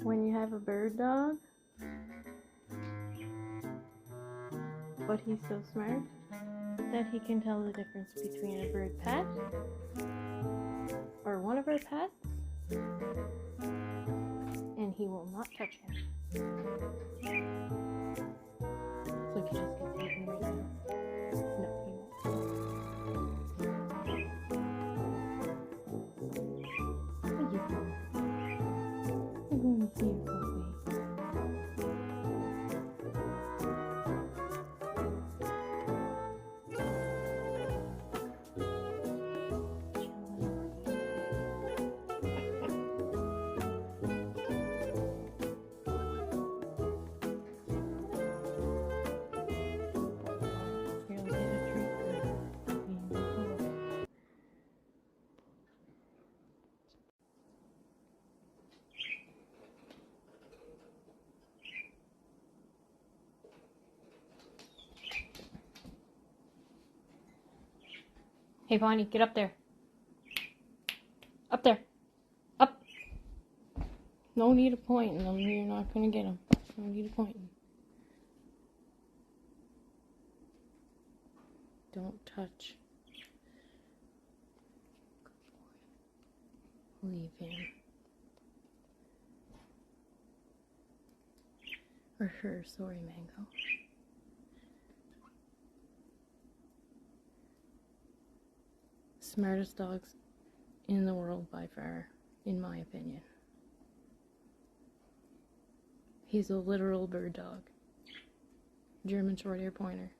when you have a bird dog, but he's so smart that he can tell the difference between a bird pet or one of our pets, and he will not touch him. So he just gets eaten right now. No, he won't. What you doing? I'm going to see your puppy. Hey, Bonnie, get up there. Up there. Up. No need of pointing them. You're not going to get them. No need of pointing. Don't touch. Leave him. Or her, sorry, Mango. Smartest dogs in the world by far, in my opinion. He's a literal bird dog. German short hair pointer.